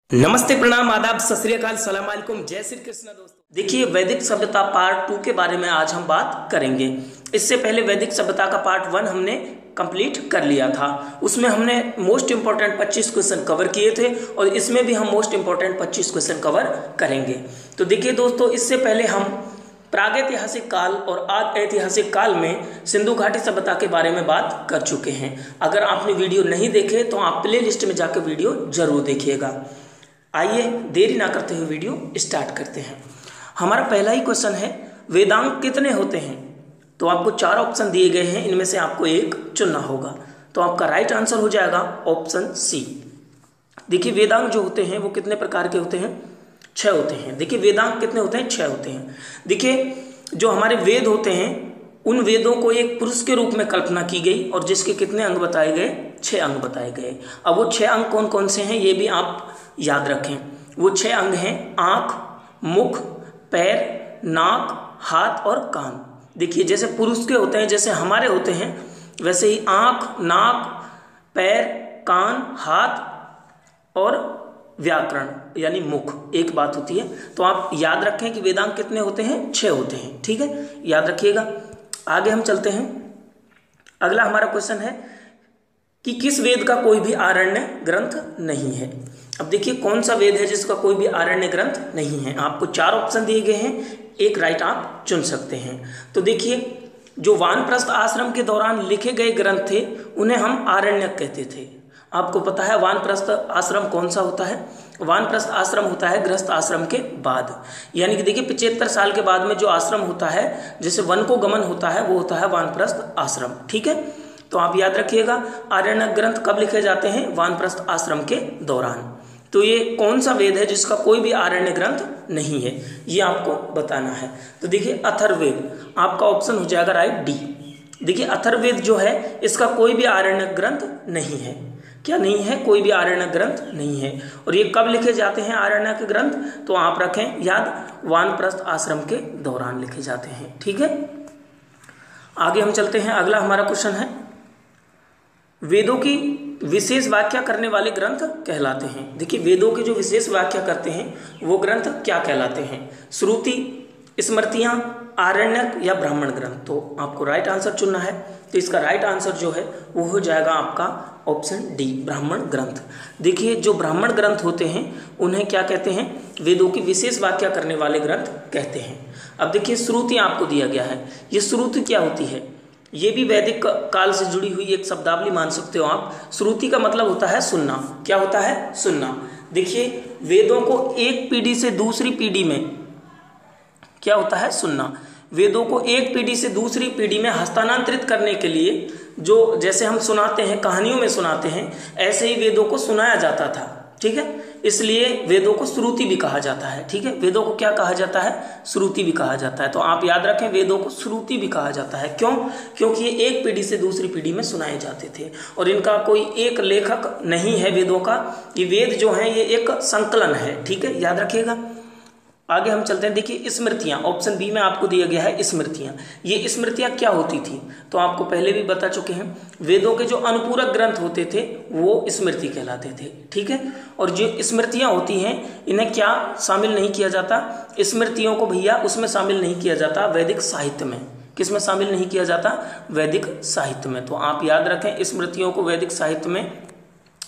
नमस्ते, प्रणाम, आदाब, सत श्री अकाल, सलाम अलैकुम, जय श्री कृष्ण। दोस्तों देखिए, वैदिक सभ्यता पार्ट 2 के बारे में आज हम बात करेंगे। इससे पहले वैदिक सभ्यता का पार्ट 1 हमने कंप्लीट कर लिया था। उसमें हमने मोस्ट इंपॉर्टेंट 25 क्वेश्चन कवर किए थे और इसमें भी हम मोस्ट इंपॉर्टेंट 25 क्वेश्चन कवर करेंगे। तो देखिए दोस्तों, इससे पहले हम प्रागैतिहासिक काल और आद ऐतिहासिक काल में सिंधु घाटी सभ्यता के बारे में बात कर चुके हैं। अगर आपने वीडियो नहीं देखे तो आप प्ले लिस्ट में जाकर वीडियो जरूर देखिएगा। आइए देरी ना करते हुए वीडियो स्टार्ट करते हैं। हमारा पहला ही क्वेश्चन है, वेदांग कितने होते हैं? तो आपको 4 ऑप्शन दिए गए हैं, इनमें से आपको एक चुनना होगा। तो आपका राइट आंसर हो जाएगा ऑप्शन सी। देखिए, वेदांग जो होते हैं वो कितने प्रकार के होते हैं? 6 होते हैं। देखिए, वेदांग कितने होते हैं? 6 होते हैं। देखिए, जो हमारे वेद होते हैं उन वेदों को एक पुरुष के रूप में कल्पना की गई और जिसके कितने अंग बताए गए? 6 अंग बताए गए। अब वो 6 अंग कौन कौन से हैं ये भी आप याद रखें। वो 6 अंग हैं आंख, मुख, पैर, नाक, हाथ और कान। देखिए, जैसे पुरुष के होते हैं, जैसे हमारे होते हैं, वैसे ही आंख, नाक, पैर, कान, हाथ और व्याकरण यानी मुख एक बात होती है। तो आप याद रखें कि वेदांग कितने होते हैं? 6 होते हैं। ठीक है, याद रखिएगा। आगे हम चलते हैं। अगला हमारा क्वेश्चन है कि किस वेद का कोई भी आरण्य ग्रंथ नहीं है? अब देखिए, कौन सा वेद है जिसका कोई भी आरण्य ग्रंथ नहीं है? आपको 4 ऑप्शन दिए गए हैं, एक राइट आप चुन सकते हैं। तो देखिए, जो वानप्रस्थ आश्रम के दौरान लिखे गए ग्रंथ थे उन्हें हम आरण्यक कहते थे। आपको पता है वानप्रस्थ आश्रम कौन सा होता है? वानप्रस्थ आश्रम होता है गृहस्थ आश्रम के बाद, यानी कि देखिए 75 साल के बाद में जो आश्रम होता है, जैसे वन को गमन होता है, वो होता है वानप्रस्थ आश्रम। ठीक है, तो आप याद रखिएगा आरण्यक ग्रंथ कब लिखे जाते हैं? वानप्रस्थ आश्रम के दौरान। तो ये कौन सा वेद है जिसका कोई भी आरण्य ग्रंथ नहीं है, ये आपको बताना है। तो देखिए, अथर्ववेद आपका ऑप्शन हो जाएगा राइट डी। देखिए, अथर्ववेद जो है इसका कोई भी आरण्य ग्रंथ नहीं है। क्या नहीं है? कोई भी आरण्य ग्रंथ नहीं है। और ये कब लिखे जाते हैं आरण्यक ग्रंथ? तो आप रखें याद, वानप्रस्थ आश्रम के दौरान लिखे जाते हैं। ठीक है, आगे हम चलते हैं। अगला हमारा क्वेश्चन है, वेदों की विशेष व्याख्या करने वाले ग्रंथ कहलाते हैं। देखिए, वेदों की जो विशेष व्याख्या करते हैं वो ग्रंथ क्या कहलाते हैं? श्रुति, स्मृतियां, आरण्यक या ब्राह्मण ग्रंथ? तो आपको राइट आंसर चुनना है। तो इसका राइट आंसर जो है वो हो जाएगा आपका ऑप्शन डी, ब्राह्मण ग्रंथ। देखिए, जो ब्राह्मण ग्रंथ होते हैं उन्हें क्या कहते हैं? वेदों की विशेष व्याख्या करने वाले ग्रंथ कहते हैं। अब देखिए, श्रुति आपको दिया गया है। ये श्रुति क्या होती है? ये भी वैदिक काल से जुड़ी हुई एक शब्दावली मान सकते हो आप। श्रुति का मतलब होता है सुनना। क्या होता है? सुनना। देखिए, वेदों को एक पीढ़ी से दूसरी पीढ़ी में क्या होता है? सुनना। वेदों को एक पीढ़ी से दूसरी पीढ़ी में हस्तांतरित करने के लिए, जो जैसे हम सुनाते हैं, कहानियों में सुनाते हैं, ऐसे ही वेदों को सुनाया जाता था। ठीक है, इसलिए वेदों को श्रुति भी कहा जाता है। ठीक है, वेदों को क्या कहा जाता है? श्रुति भी कहा जाता है। तो आप याद रखें, वेदों को श्रुति भी कहा जाता है। क्यों? क्योंकि ये एक पीढ़ी से दूसरी पीढ़ी में सुनाए जाते थे और इनका कोई एक लेखक नहीं है वेदों का। ये वेद जो है ये एक संकलन है। ठीक है, याद रखिएगा। आगे हम चलते हैं। देखिए, स्मृतियां ऑप्शन बी में आपको दिया गया है। स्मृतियां, ये स्मृतियां क्या होती थी? तो आपको पहले भी बता चुके हैं, वेदों के जो अनुपूरक ग्रंथ होते थे वो स्मृति कहलाते थे। ठीक है, और जो स्मृतियां होती हैं इन्हें क्या शामिल नहीं किया जाता? स्मृतियों को भैया उसमें शामिल नहीं किया जाता वैदिक साहित्य में। किसमें शामिल नहीं किया जाता? वैदिक साहित्य में। तो आप याद रखें, स्मृतियों को वैदिक साहित्य में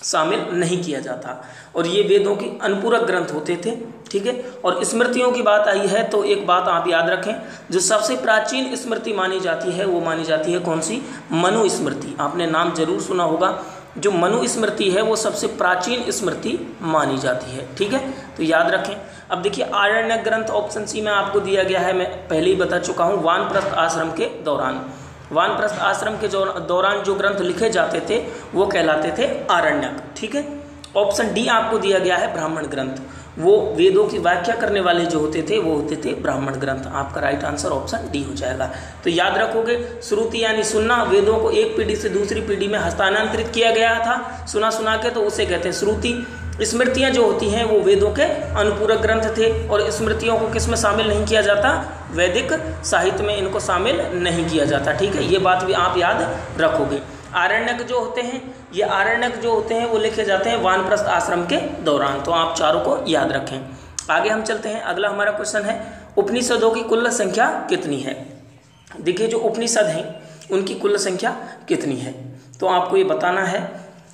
शामिल नहीं किया जाता और ये वेदों की अनुपूरक ग्रंथ होते थे। ठीक है, और स्मृतियों की बात आई है तो एक बात आप याद रखें, जो सबसे प्राचीन स्मृति मानी जाती है वो मानी जाती है कौन सी? मनु स्मृति। आपने नाम जरूर सुना होगा। जो मनु स्मृति है वो सबसे प्राचीन स्मृति मानी जाती है। ठीक है, तो याद रखें। अब देखिए, आरण्यक ग्रंथ ऑप्शन सी में आपको दिया गया है, मैं पहले ही बता चुका हूँ, वानप्रस्थ आश्रम के दौरान। वानप्रस्थ आश्रम के दौरान जो ग्रंथ लिखे जाते थे वो कहलाते थे आरण्यक। ठीक है, ऑप्शन डी आपको दिया गया है, ब्राह्मण ग्रंथ। वो वेदों की व्याख्या करने वाले जो होते थे वो होते थे ब्राह्मण ग्रंथ। आपका राइट आंसर ऑप्शन डी हो जाएगा। तो याद रखोगे, श्रुति यानी सुनना, वेदों को एक पीढ़ी से दूसरी पीढ़ी में हस्तांतरित किया गया था सुना सुना के, तो उसे कहते हैं श्रुति। स्मृतियां जो होती हैं वो वेदों के अनुपूरक ग्रंथ थे और स्मृतियों को किस में शामिल नहीं किया जाता? वैदिक साहित्य में इनको शामिल नहीं किया जाता। ठीक है, ये बात भी आप याद रखोगे। आरण्यक जो होते हैं, ये आरण्यक जो होते हैं वो लिखे जाते हैं वानप्रस्थ आश्रम के दौरान। तो आप चारों को याद रखें। आगे हम चलते हैं। अगला हमारा क्वेश्चन है उपनिषदों की कुल संख्या कितनी है। देखिए जो उपनिषद हैं उनकी कुल संख्या कितनी है, तो आपको ये बताना है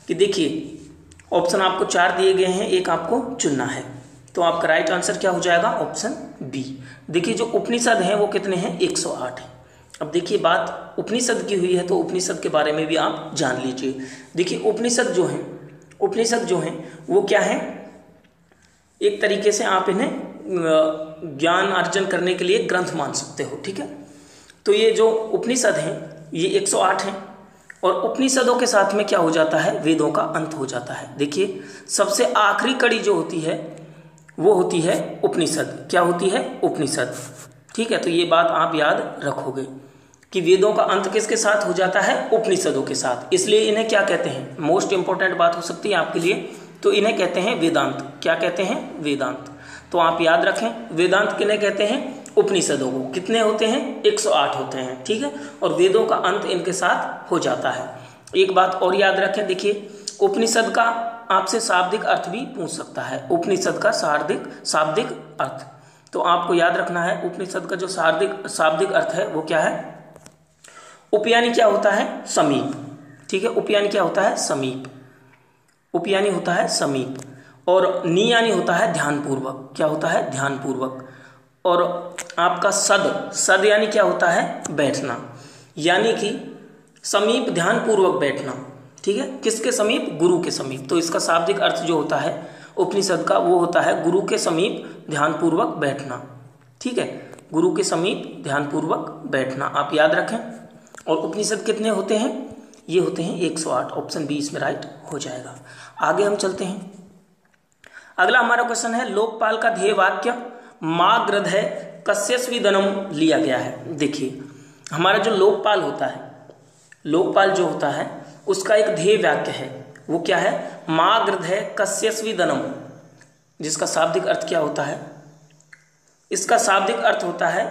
कि देखिए ऑप्शन आपको 4 दिए गए हैं, एक आपको चुनना है। तो आपका राइट आंसर क्या हो जाएगा, ऑप्शन बी। देखिए जो उपनिषद हैं वो कितने हैं, 108 हैं। अब देखिए बात उपनिषद की हुई है तो उपनिषद के बारे में भी आप जान लीजिए। देखिए उपनिषद जो हैं वो क्या है, एक तरीके से आप इन्हें ज्ञान अर्जन करने के लिए ग्रंथ मान सकते हो, ठीक है। तो ये जो उपनिषद हैं ये 108 हैं और उपनिषदों के साथ में क्या हो जाता है, वेदों का अंत हो जाता है। देखिए सबसे आखिरी कड़ी जो होती है वो होती है उपनिषद। क्या होती है, उपनिषद, ठीक है। तो ये बात आप याद रखोगे कि वेदों का अंत किसके साथ हो जाता है, उपनिषदों के साथ। इसलिए इन्हें क्या कहते हैं, मोस्ट इंपॉर्टेंट बात हो सकती है आपके लिए, तो इन्हें कहते हैं वेदांत। क्या कहते हैं, वेदांत। तो आप याद रखें वेदांत किन्हें कहते हैं, उपनिषदों को। कितने होते हैं, 108 होते हैं, ठीक है। और वेदों का अंत इनके साथ हो जाता है। एक बात और याद रखें, देखिए उपनिषद का आपसे शाब्दिक अर्थ भी पूछ सकता है, उपनिषद का शाब्दिक अर्थ। तो आपको याद रखना है उपनिषद का जो शाब्दिक अर्थ है वो क्या है, उप यानी क्या होता है, समीप, ठीक है। उप यानी क्या होता है, समीप, उप यानी होता है समीप। और नी यानी होता है ध्यानपूर्वक। क्या होता है, ध्यानपूर्वक। और आपका सद यानी क्या होता है, बैठना, यानी कि समीप ध्यानपूर्वक बैठना, ठीक है। किसके समीप, गुरु के समीप। तो इसका शाब्दिक अर्थ जो होता है उपनिषद का वो होता है गुरु के समीप ध्यानपूर्वक बैठना, ठीक है। गुरु के समीप ध्यानपूर्वक बैठना आप याद रखें। और उपनिषद कितने होते हैं, ये होते हैं 108। ऑप्शन बी इसमें राइट हो जाएगा। आगे हम चलते हैं। अगला हमारा क्वेश्चन है लोकपाल का ध्येय वाक्य माँ गृधय कस्यस्विदनम लिया गया है। देखिए हमारा जो लोकपाल होता है, लोकपाल जो होता है उसका एक ध्येय वाक्य है, वो क्या है, माँ गृधय कस्यस्विदनम, जिसका शाब्दिक अर्थ क्या होता है, इसका शाब्दिक अर्थ होता है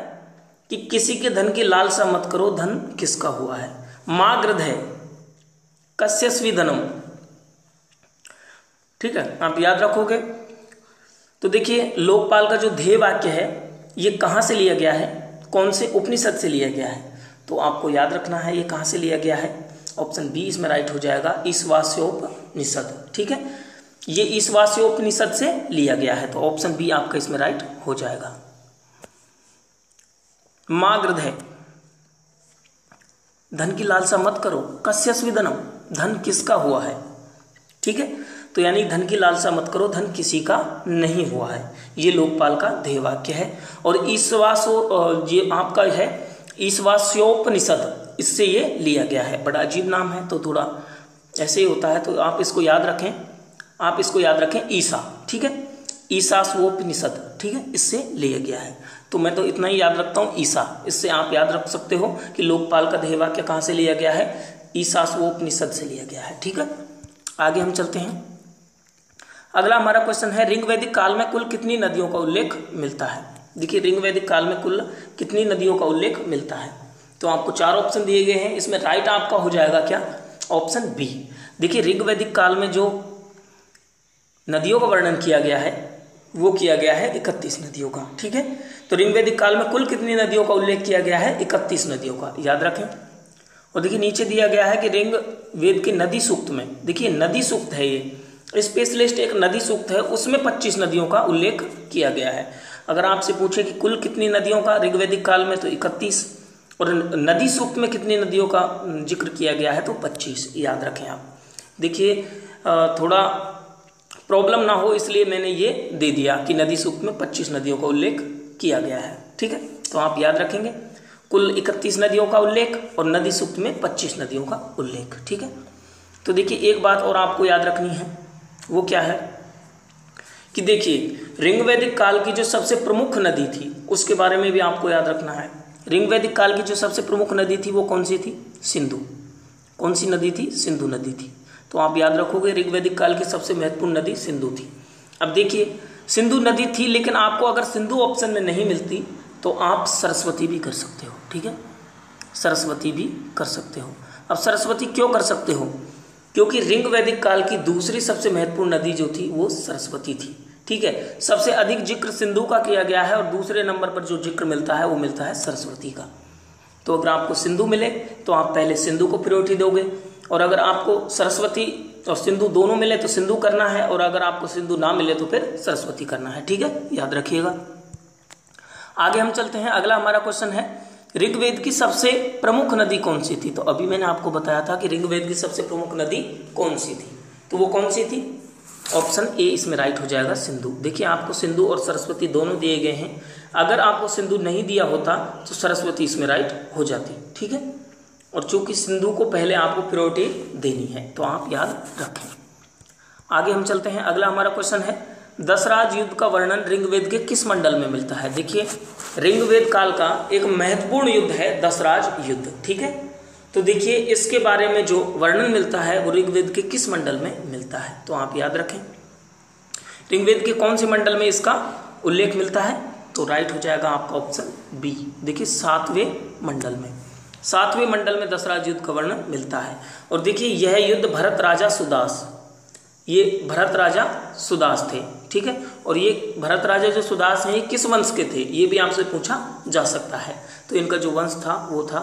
कि किसी के धन की लालसा मत करो, धन किसका हुआ है। माँ गृधय कस्यस्विदनम, ठीक है, आप याद रखोगे। तो देखिए लोकपाल का जो ध्येय वाक्य है ये कहाँ से लिया गया है, कौन से उपनिषद से लिया गया है, तो आपको याद रखना है ये कहाँ से लिया गया है। ऑप्शन बी इसमें राइट हो जाएगा, ईशावास्योपनिषद, ठीक है। ये ईशावास्योपनिषद से लिया गया है, तो ऑप्शन बी आपका इसमें राइट हो जाएगा। माँ गृधय, धन की लालसा मत करो, कस्यस्विदनम, धन किसका हुआ है, ठीक है। तो यानी धन की लालसा मत करो, धन किसी का नहीं हुआ है, ये लोकपाल का ध्येय वाक्य है। और ये आपका है ईशावास्योपनिषद, इससे ये लिया गया है। बड़ा अजीब नाम है तो थोड़ा ऐसे ही होता है, तो आप इसको याद रखें, आप इसको याद रखें ईशा, ठीक है, ईशावास्योपनिषद, ठीक है, इससे लिया गया है। तो मैं तो इतना ही याद रखता हूँ ईशा, इससे आप याद रख सकते हो कि लोकपाल का ध्येय वाक्य कहाँ से लिया गया है, ईशावास्योपनिषद से लिया गया है, ठीक है। आगे हम चलते हैं। अगला हमारा क्वेश्चन है ऋग वैदिक काल में कुल कितनी नदियों का उल्लेख मिलता है। देखिए ऋग वैदिक काल में कुल कितनी नदियों का उल्लेख मिलता है, तो आपको 4 ऑप्शन दिए गए हैं, इसमें राइट आपका हो जाएगा क्या, ऑप्शन बी। देखिए ऋग वैदिक काल में जो नदियों का वर्णन किया गया है वो किया गया है 31 नदियों का, ठीक है। तो ऋग वैदिक काल में कुल कितनी नदियों का उल्लेख किया गया है, 31 नदियों का, याद रखें। और देखिए नीचे दिया गया है कि ऋग वेद के नदी सूक्त में, देखिए नदी सूक्त है ये, स्पेशलिस्ट एक नदी सूक्त है, उसमें 25 नदियों का उल्लेख किया गया है। अगर आपसे पूछे कि कुल कितनी नदियों का ऋग्वैदिक काल में, तो 31, और नदी सूक्त में कितनी नदियों का जिक्र किया गया है, तो 25, याद रखें आप। देखिए थोड़ा प्रॉब्लम ना हो इसलिए मैंने ये दे दिया कि नदी सूक्त में 25 नदियों का उल्लेख किया गया है, ठीक है। तो आप याद रखेंगे कुल 31 नदियों का उल्लेख और नदी सूक्त में 25 नदियों का उल्लेख, ठीक है। तो देखिए एक बात और आपको याद रखनी है, वो क्या है कि देखिए ऋग वैदिक काल की जो सबसे प्रमुख नदी थी उसके बारे में भी आपको याद रखना है। ऋग वैदिक काल की जो सबसे प्रमुख नदी थी वो कौन सी थी, सिंधु। कौन सी नदी थी, सिंधु नदी थी। तो आप याद रखोगे ऋग वैदिक काल की सबसे महत्वपूर्ण नदी सिंधु थी। अब देखिए सिंधु नदी थी, लेकिन आपको अगर सिंधु ऑप्शन में नहीं मिलती तो आप सरस्वती भी कर सकते हो, ठीक है, सरस्वती भी कर सकते हो। अब सरस्वती क्यों कर सकते हो? क्योंकि रिंग वैदिक काल की दूसरी सबसे महत्वपूर्ण नदी जो थी वो सरस्वती थी। ठीक है, सबसे अधिक जिक्र सिंधु का किया गया है और दूसरे नंबर पर जो जिक्र मिलता है वो मिलता है सरस्वती का। तो अगर आपको सिंधु मिले तो आप पहले सिंधु को प्रायोरिटी दोगे, और अगर आपको सरस्वती और सिंधु दोनों मिले तो सिंधु करना है, और अगर आपको सिंधु ना मिले तो फिर सरस्वती करना है। ठीक है, याद रखिएगा। आगे हम चलते हैं। अगला हमारा क्वेश्चन है, ऋग्वेद की सबसे प्रमुख नदी कौन सी थी? तो अभी मैंने आपको बताया था कि ऋग्वेद की सबसे प्रमुख नदी कौन सी थी, तो वो कौन सी थी? ऑप्शन ए इसमें राइट हो जाएगा, सिंधु। देखिए, आपको सिंधु और सरस्वती दोनों दिए गए हैं। अगर आपको सिंधु नहीं दिया होता तो सरस्वती इसमें राइट हो जाती। ठीक है, और चूंकि सिंधु को पहले आपको प्रायोरिटी देनी है तो आप याद रखें। आगे हम चलते हैं। अगला हमारा क्वेश्चन है, दशराज युद्ध का वर्णन ऋग्वेद के किस मंडल में मिलता है? देखिए, ऋग्वेद काल का एक महत्वपूर्ण युद्ध है दशराज युद्ध। ठीक है, तो देखिए इसके बारे में जो वर्णन मिलता है वो ऋग्वेद के किस मंडल में मिलता है? तो आप याद रखें, ऋग्वेद के कौन से मंडल में इसका उल्लेख मिलता है? तो राइट हो जाएगा आपका ऑप्शन बी। देखिए, 7वें मंडल में, 7वें मंडल में दशराज युद्ध का वर्णन मिलता है। और देखिए, यह युद्ध भरत राजा सुदास, ये भरत राजा सुदास थे। ठीक है, और ये भरत राजा जो सुदास हैं ये किस वंश के थे? ये भी आपसे पूछा जा सकता है। तो इनका जो वंश था वो था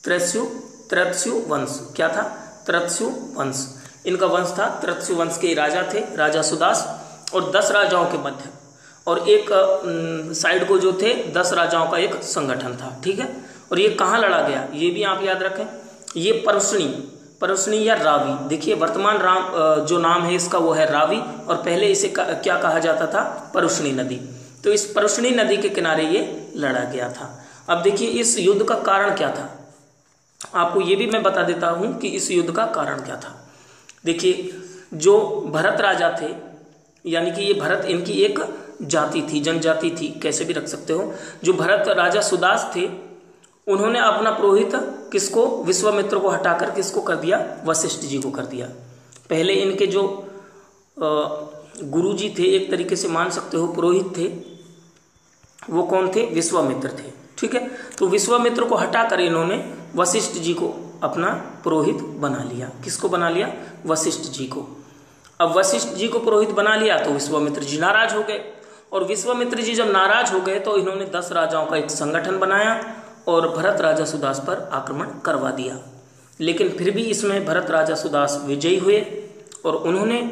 त्रत्स्यु वंश। क्या था? त्रत्स्यु वंश। इनका वंश था, त्रत्स्यु वंश के राजा थे, राजा सुदास, और 10 राजाओं के मध्य, और एक साइड को जो थे 10 राजाओं का एक संगठन था। ठीक है, और ये कहाँ लड़ा गया ये भी आप याद रखें, ये परुष्णी या रावी। देखिए, वर्तमान जो नाम है इसका वो है रावी, और पहले इसे क्या कहा जाता था? परुष्णी नदी। तो इस परुष्णी नदी के किनारे ये लड़ा गया था। अब देखिए, इस युद्ध का कारण क्या था, आपको ये भी मैं बता देता हूं कि इस युद्ध का कारण क्या था। देखिए, जो भरत राजा थे, यानी कि ये भरत इनकी एक जाति थी, जनजाति थी, कैसे भी रख सकते हो। जो भरत राजा सुदास थे, उन्होंने अपना पुरोहित किसको? विश्वामित्र को हटाकर किसको कर दिया? वशिष्ठ जी को कर दिया। पहले इनके जो गुरु जी थे, एक तरीके से मान सकते हो पुरोहित थे, वो कौन थे? विश्वामित्र थे। ठीक है, तो विश्वामित्र को हटाकर इन्होंने वशिष्ठ जी को अपना पुरोहित बना लिया। किसको बना लिया? वशिष्ठ जी को। अब वशिष्ठ जी को पुरोहित बना लिया तो विश्वामित्र जी नाराज हो गए, और विश्वामित्र जी जब नाराज हो गए तो इन्होंने 10 राजाओं का एक संगठन बनाया और भरत राजा सुदास पर आक्रमण करवा दिया। लेकिन फिर भी इसमें भरत राजा सुदास विजयी हुए, और उन्होंने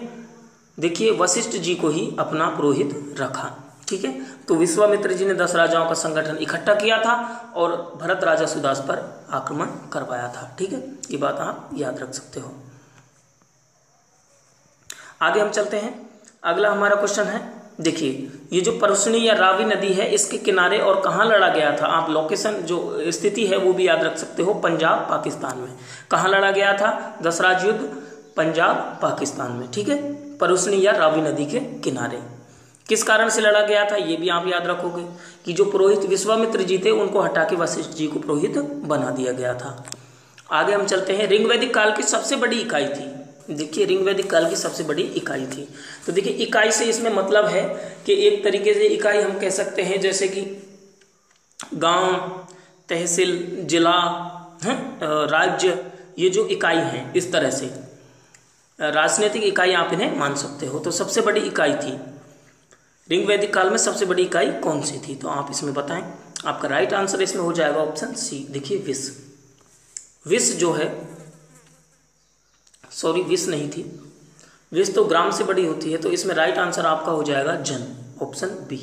देखिए वशिष्ठ जी को ही अपना पुरोहित रखा। ठीक है, तो विश्वामित्र जी ने 10 राजाओं का संगठन इकट्ठा किया था और भरत राजा सुदास पर आक्रमण करवाया था। ठीक है, ये बात आप याद रख सकते हो। आगे हम चलते हैं। अगला हमारा क्वेश्चन है, देखिए, ये जो परुष्णी या रावी नदी है इसके किनारे और कहाँ लड़ा गया था? आप लोकेशन जो स्थिति है वो भी याद रख सकते हो, पंजाब पाकिस्तान में। कहाँ लड़ा गया था दशराज युद्ध? पंजाब पाकिस्तान में। ठीक है, परुष्णी या रावी नदी के किनारे। किस कारण से लड़ा गया था ये भी आप याद रखोगे कि जो पुरोहित विश्वामित्र जी थे उनको हटा के वशिष्ठ जी को पुरोहित बना दिया गया था। आगे हम चलते हैं। ऋग्वैदिक काल की सबसे बड़ी इकाई थी, देखिए ऋग्वैदिक काल की सबसे बड़ी इकाई थी। तो देखिए, इकाई से इसमें मतलब है कि एक तरीके से इकाई हम कह सकते हैं जैसे कि गांव, तहसील, जिला, राज्य, ये जो इकाई हैं इस तरह से राजनीतिक इकाई आप इन्हें मान सकते हो। तो सबसे बड़ी इकाई थी ऋग्वैदिक काल में, सबसे बड़ी इकाई कौन सी थी? तो आप इसमें बताएं। आपका राइट आंसर इसमें हो जाएगा ऑप्शन सी। देखिए, विस जो है, सॉरी विस नहीं थी, विस तो ग्राम से बड़ी होती है, तो इसमें राइट आंसर आपका हो जाएगा जन, ऑप्शन बी।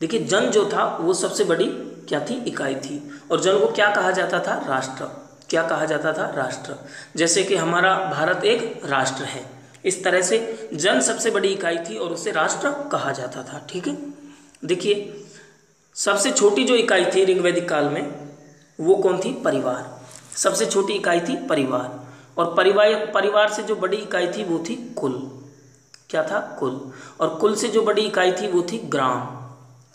देखिए, जन जो था वो सबसे बड़ी क्या थी? इकाई थी। और जन को क्या कहा जाता था? राष्ट्र। क्या कहा जाता था? राष्ट्र। जैसे कि हमारा भारत एक राष्ट्र है, इस तरह से जन सबसे बड़ी इकाई थी और उसे राष्ट्र कहा जाता था। ठीक है, देखिए, सबसे छोटी जो इकाई थी ऋग्वैदिक काल में वो कौन थी? परिवार। सबसे छोटी इकाई थी परिवार, और परिवार से जो बड़ी इकाई थी वो थी कुल। क्या था? कुल। और कुल से जो बड़ी इकाई थी वो थी ग्राम।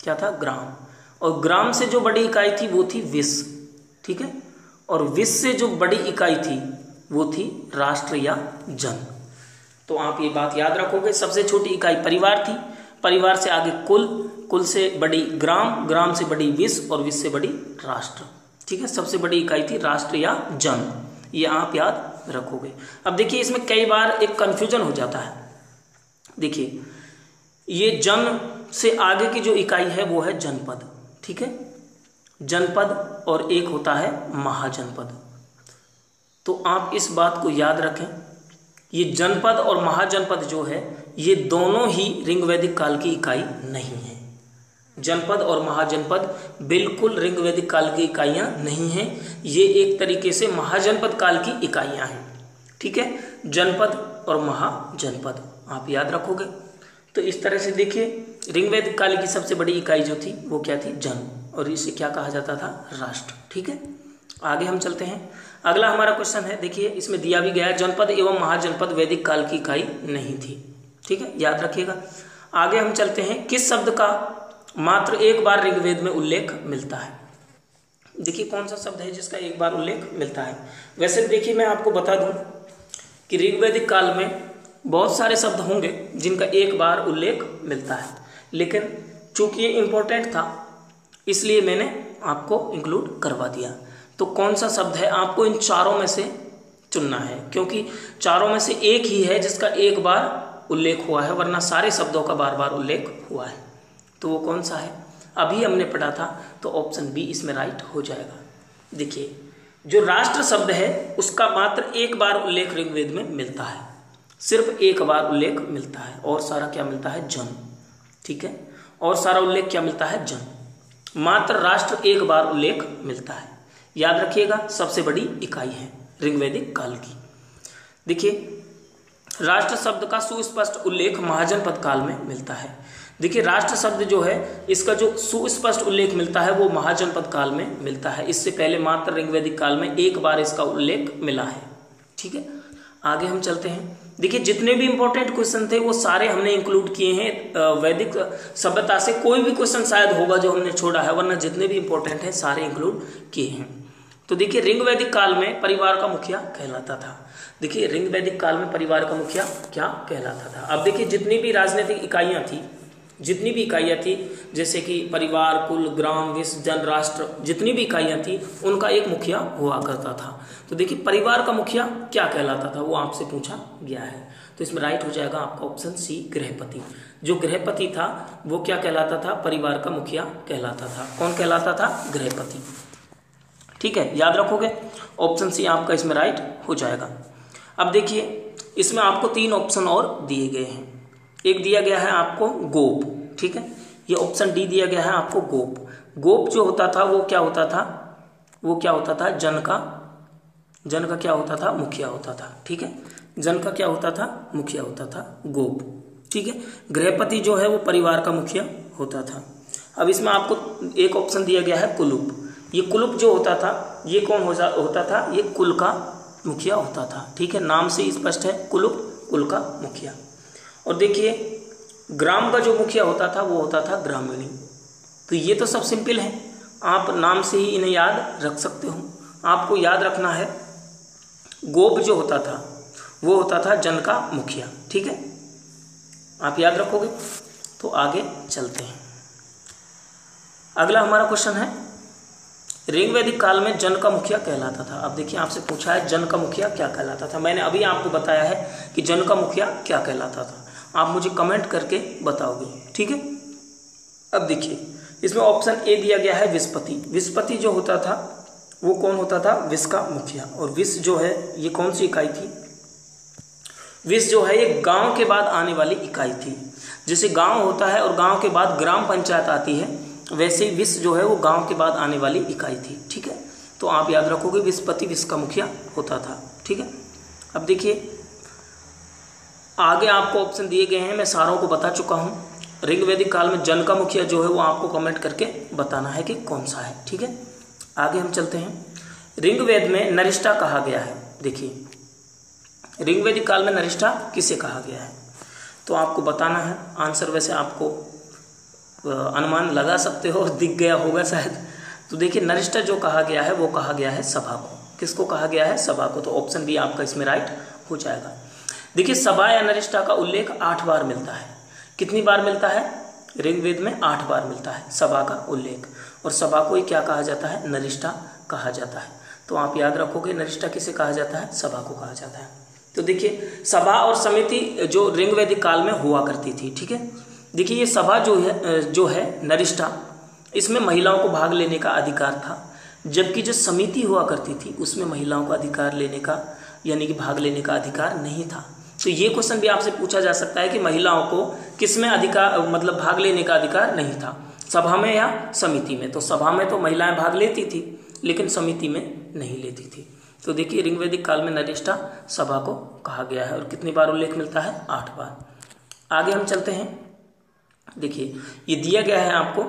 क्या था? ग्राम। और ग्राम से जो बड़ी इकाई थी वो थी विस। ठीक है, और विस से जो बड़ी इकाई थी वो थी राष्ट्र या जन। तो आप ये बात याद रखोगे, सबसे छोटी इकाई परिवार थी, परिवार से आगे कुल, कुल से बड़ी ग्राम, ग्राम से बड़ी विस, और विस से बड़ी राष्ट्र। ठीक है, सबसे बड़ी इकाई थी राष्ट्र या जन। ये आप याद रखोगे। अब देखिए इसमें कई बार एक कंफ्यूजन हो जाता है। देखिए ये जन से आगे की जो इकाई है वो है जनपद, ठीक है, जनपद, और एक होता है महाजनपद। तो आप इस बात को याद रखें, ये जनपद और महाजनपद जो है ये दोनों ही ऋग वैदिक काल की इकाई नहीं है। जनपद और महाजनपद बिल्कुल ऋग वैदिक काल की इकाइयां नहीं हैं, ये एक तरीके से महाजनपद काल की इकाइयां हैं, ठीक है, जनपद और महाजनपद आप याद रखोगे। तो इस तरह से देखिए ऋग वैदिक काल की सबसे बड़ी इकाई जो थी वो क्या थी, जन, और इसे क्या कहा जाता था, राष्ट्र, ठीक है। आगे हम चलते हैं, अगला हमारा क्वेश्चन है, देखिए इसमें दिया भी गया है जनपद एवं महाजनपद वैदिक काल की इकाई नहीं थी, ठीक है, याद रखिएगा। आगे हम चलते हैं, किस शब्द का मात्र एक बार ऋग्वेद में उल्लेख मिलता है। देखिए कौन सा शब्द है जिसका एक बार उल्लेख मिलता है। वैसे देखिए मैं आपको बता दूं कि ऋग्वैदिक काल में बहुत सारे शब्द होंगे जिनका एक बार उल्लेख मिलता है, लेकिन चूंकि ये इंपॉर्टेंट था इसलिए मैंने आपको इंक्लूड करवा दिया। तो कौन सा शब्द है, आपको इन चारों में से चुनना है, क्योंकि चारों में से एक ही है जिसका एक बार उल्लेख हुआ है, वरना सारे शब्दों का बार बार उल्लेख हुआ है। तो वो कौन सा है, अभी हमने पढ़ा था, तो ऑप्शन बी इसमें राइट हो जाएगा। देखिए जो राष्ट्र शब्द है उसका मात्र एक बार उल्लेख ऋग्वेद में मिलता है, सिर्फ एक बार उल्लेख मिलता है, और सारा क्या मिलता है, जन, ठीक है, और सारा उल्लेख क्या मिलता है, जन, मात्र राष्ट्र एक बार उल्लेख मिलता है। याद रखिएगा सबसे बड़ी इकाई है ऋग्वैदिक काल की। देखिए राष्ट्र शब्द का सुस्पष्ट उल्लेख महाजनपद काल में मिलता है। देखिए राष्ट्र शब्द जो है इसका जो सुस्पष्ट उल्लेख मिलता है वो महाजनपद काल में मिलता है, इससे पहले मात्र ऋग्वैदिक काल में एक बार इसका उल्लेख मिला है, ठीक है। आगे हम चलते हैं, देखिए जितने भी इंपॉर्टेंट क्वेश्चन थे वो सारे हमने इंक्लूड किए हैं वैदिक सभ्यता से, कोई भी क्वेश्चन शायद होगा जो हमने छोड़ा है, वरना जितने भी इंपॉर्टेंट हैं सारे इंक्लूड किए हैं। तो देखिए ऋग वैदिक काल में परिवार का मुखिया कहलाता था। देखिए ऋग वैदिक काल में परिवार का मुखिया क्या कहलाता था। अब देखिए जितनी भी राजनीतिक इकाइयाँ थी, जितनी भी इकाइयाँ थी, जैसे कि परिवार, कुल, ग्राम, विश्व, जन, राष्ट्र, जितनी भी इकाइयाँ थी उनका एक मुखिया हुआ करता था। तो देखिए परिवार का मुखिया क्या कहलाता था वो आपसे पूछा गया है, तो इसमें राइट हो जाएगा आपका ऑप्शन सी, गृहपति। जो गृहपति था वो क्या कहलाता था, परिवार का मुखिया कहलाता था। कौन कहलाता था, गृहपति, ठीक है, याद रखोगे, ऑप्शन सी आपका इसमें राइट हो जाएगा। अब देखिए इसमें आपको तीन ऑप्शन और दिए गए हैं। एक दिया गया है आपको गोप, ठीक है, ये ऑप्शन डी दिया गया है आपको गोप। गोप जो होता था वो क्या होता था, वो क्या होता था, जन का क्या होता था, मुखिया होता था, ठीक है, जन का क्या होता था, मुखिया होता था गोप, ठीक है। गृहपति जो है वो परिवार का मुखिया होता था। अब इसमें आपको एक ऑप्शन दिया गया है कुलुप। ये कुलुप जो होता था ये कौन होता था, ये कुल का मुखिया होता था, ठीक है, नाम से स्पष्ट है, कुलुप, कुल का मुखिया। और देखिए ग्राम का जो मुखिया होता था वो होता था ग्रामीणी। तो ये तो सब सिंपल है, आप नाम से ही इन्हें याद रख सकते हो। आपको याद रखना है गोप जो होता था वो होता था जन का मुखिया, ठीक है, आप याद रखोगे। तो आगे चलते हैं, अगला हमारा क्वेश्चन है, ऋग वैदिक काल में जन का मुखिया कहलाता था। अब देखिए आपसे पूछा है जन का मुखिया क्या कहलाता था। मैंने अभी आपको बताया है कि जन का मुखिया क्या कहलाता था, आप मुझे कमेंट करके बताओगे, ठीक है। अब देखिए इसमें ऑप्शन ए दिया गया है विस्पति। विस्पति जो होता था वो कौन होता था, विश का मुखिया। और विश जो है ये कौन सी इकाई थी, विश जो है ये गांव के बाद आने वाली इकाई थी। जैसे गांव होता है और गांव के बाद ग्राम पंचायत आती है, वैसे ही विश जो है वो गांव के बाद आने वाली इकाई थी, ठीक है। तो आप याद रखोगे विस्पति विश का मुखिया होता था, ठीक है। अब देखिए आगे आपको ऑप्शन दिए गए हैं, मैं सारों को बता चुका हूँ। ऋग्वैदिक काल में जन का मुखिया जो है वो आपको कमेंट करके बताना है कि कौन सा है, ठीक है। आगे हम चलते हैं, ऋग्वेद में नरिष्ठा कहा गया है। देखिए ऋग्वैदिक काल में नरिष्ठा किसे कहा गया है, तो आपको बताना है। आंसर वैसे आपको अनुमान लगा सकते हो, दिख गया होगा शायद। तो देखिए नरिष्ठा जो कहा गया है वो कहा गया है सभा को। किसको कहा गया है, सभा को। तो ऑप्शन बी आपका इसमें राइट हो जाएगा। देखिए सभा या नरिष्ठा का उल्लेख 8 बार मिलता है। कितनी बार मिलता है, ऋग्वेद में 8 बार मिलता है सभा का उल्लेख, और सभा को ही क्या कहा जाता है, नरिष्ठा कहा जाता है। तो आप याद रखोगे नरिष्ठा किसे कहा जाता है, सभा को कहा जाता है। तो देखिए सभा और समिति जो ऋंग वैदिक काल में हुआ करती थी, ठीक है। देखिए ये सभा जो है नरिष्ठा, इसमें महिलाओं को भाग लेने का अधिकार था, जबकि जो समिति हुआ करती थी उसमें महिलाओं को अधिकार लेने का यानी कि भाग लेने का अधिकार नहीं था। तो ये क्वेश्चन भी आपसे पूछा जा सकता है कि महिलाओं को किसमें अधिकार मतलब भाग लेने का अधिकार नहीं था, सभा में या समिति में। तो सभा में तो महिलाएं भाग लेती थी लेकिन समिति में नहीं लेती थी। तो देखिए ऋंग वैदिक काल में नरिष्ठा सभा को कहा गया है और कितनी बार उल्लेख मिलता है, 8 बार। आगे हम चलते हैं। देखिए ये दिया गया है आपको,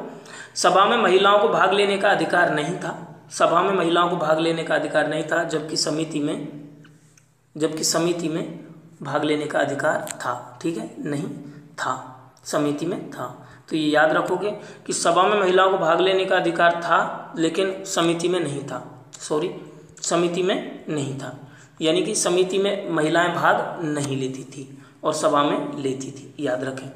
सभा में महिलाओं को भाग लेने का अधिकार नहीं था, सभा में महिलाओं को भाग लेने का अधिकार नहीं था, जबकि समिति में भाग लेने का अधिकार था, ठीक है, नहीं था, समिति में था। तो ये याद रखोगे कि सभा में महिलाओं को भाग लेने का अधिकार था लेकिन समिति में नहीं था, समिति में नहीं था, यानी कि समिति में महिलाएं भाग नहीं लेती थी और सभा में लेती थी, याद रखें।